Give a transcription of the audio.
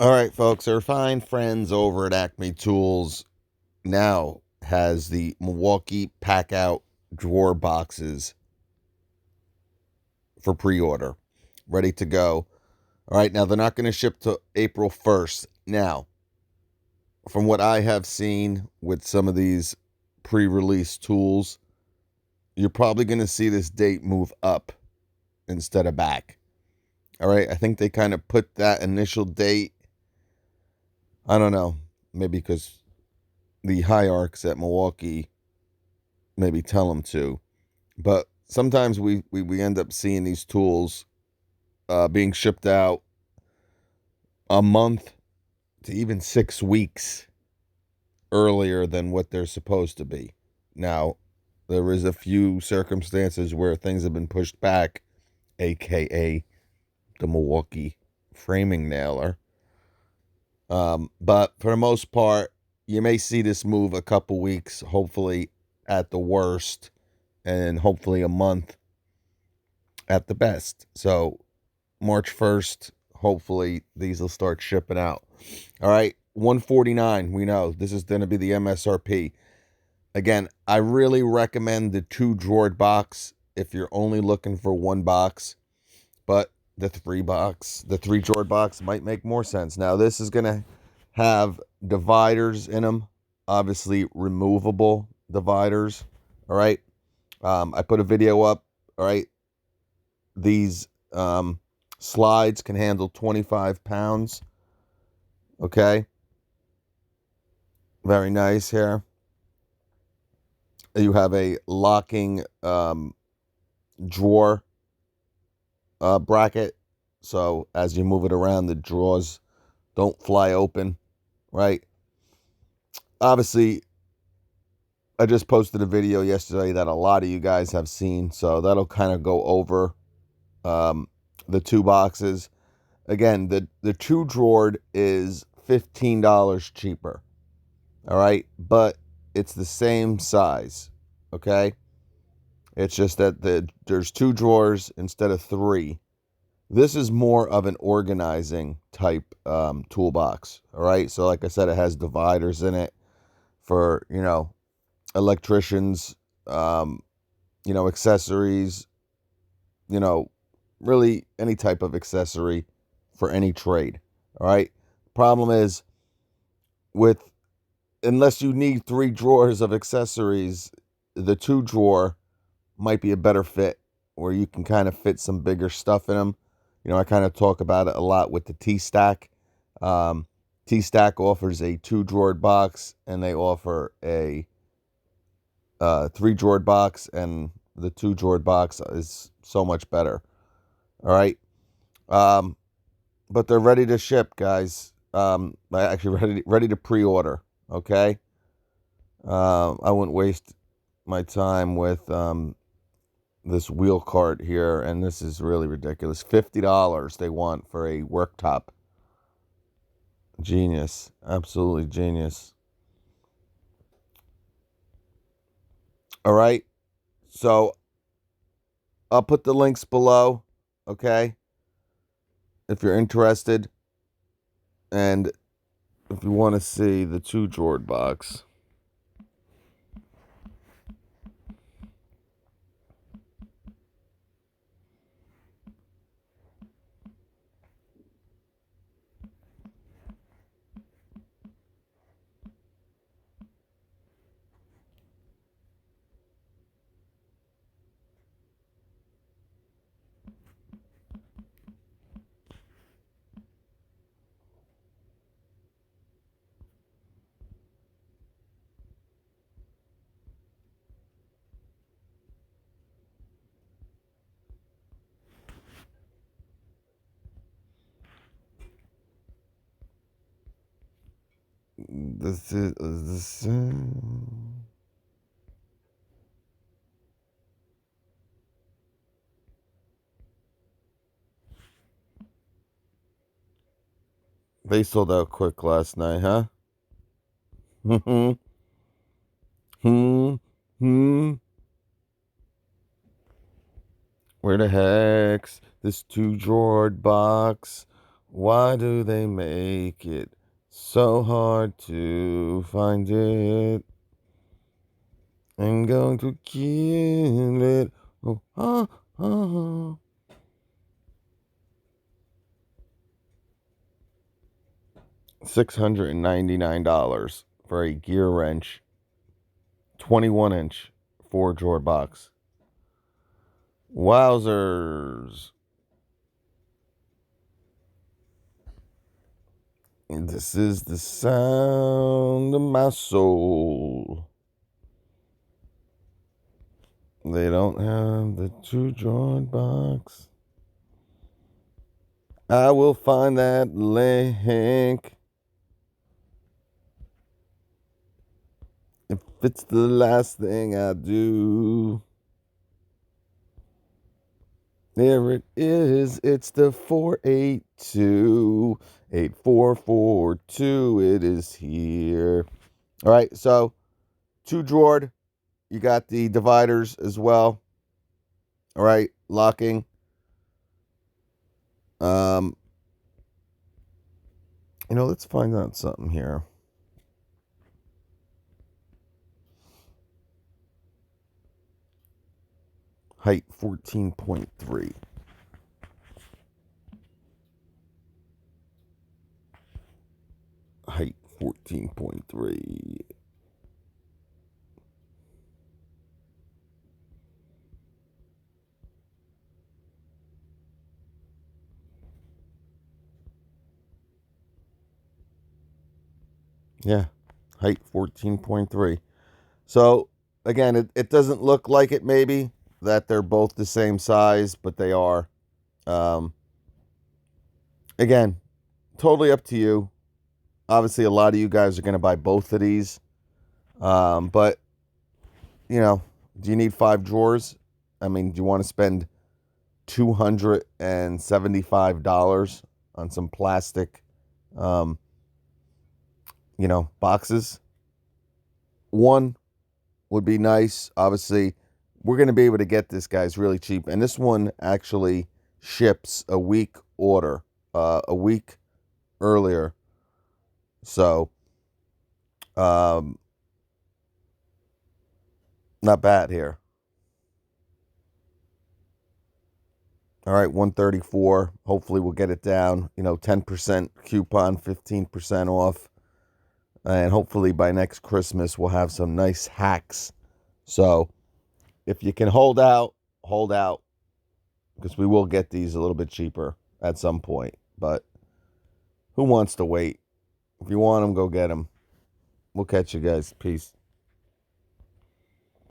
All right, folks, our fine friends over at Acme Tools now has the Milwaukee Packout drawer boxes for pre-order, ready to go. All right, now they're not going to ship to April 1st. Now, from what I have seen with some of these pre-release tools, you're probably going to see this date move up instead of back. All right, I think they kind of put that initial date, I don't know, maybe because the hierarchs at Milwaukee maybe tell them to. But sometimes we end up seeing these tools being shipped out a month to even 6 weeks earlier than what they're supposed to be. Now, there is a few circumstances where things have been pushed back, aka the Milwaukee framing nailer. But for the most part, you may see this move a couple weeks, hopefully at the worst, and hopefully a month at the best. So March 1st, hopefully these will start shipping out. All right, 149, we know this is going to be the MSRP. Again, I really recommend the 2 drawer box if you're only looking for one box, but the 3 drawer box might make more sense. Now, this is going to have dividers in them, obviously removable dividers. All right. I put a video up. All right. These slides can handle 25 pounds. Okay. Very nice here. You have a locking drawer bracket. So as you move it around, the drawers don't fly open, right? Obviously, I just posted a video yesterday that a lot of you guys have seen. So that'll kind of go over the 2 boxes. Again, the 2 drawer is $15 cheaper. All right, but it's the same size. Okay, it's just that there's 2 drawers instead of 3. This is more of an organizing type toolbox. All right, so like I said, it has dividers in it for electricians, accessories, really any type of accessory for any trade. All right. Problem is, with unless you need 3 drawers of accessories, the 2 drawer might be a better fit where you can kind of fit some bigger stuff in them. I kind of talk about it a lot with the T-Stack. T-Stack offers a 2 drawer box, and they offer a 3 drawer box, and the 2 drawer box is so much better. All right. But they're ready to ship, guys. Actually ready to pre-order. Okay. I wouldn't waste my time with this wheel cart here, and this is really ridiculous. $50 they want for a worktop. Genius. Absolutely genius. All right. So I'll put the links below. Okay. If you're interested, and if you want to see the 2 drawer box. This. They sold out quick last night, huh? Hmm. Hmm. Hmm. Where the heck's this 2 drawer box? Why do they make it so hard to find it? I'm going to kill it. Oh, ah, ah. $699 for a gear wrench, 21-inch, 4-drawer box. Wowzers. This is the sound of my soul. They don't have the 2-drawer box. I will find that link. If it's the last thing I do. There it is. It's the 482-8442. It is here. All right, so 2-drawered. You got the dividers as well. All right, locking. Let's find out something here. Height 14.3. Height 14.3. Yeah, height 14.3. So, again, it doesn't look like it maybe that they're both the same size, but they are. Again, totally up to you. Obviously, a lot of you guys are going to buy both of these. But, do you need 5 drawers? I mean, do you want to spend $275 on some plastic, boxes? One would be nice. Obviously, we're going to be able to get this, guys, really cheap. And this one actually ships a week a week earlier. So, not bad here. All right, 134. Hopefully we'll get it down. 10% coupon, 15% off. And hopefully by next Christmas we'll have some nice hacks. So, if you can hold out, because we will get these a little bit cheaper at some point. But who wants to wait? If you want them, go get them. We'll catch you guys. Peace.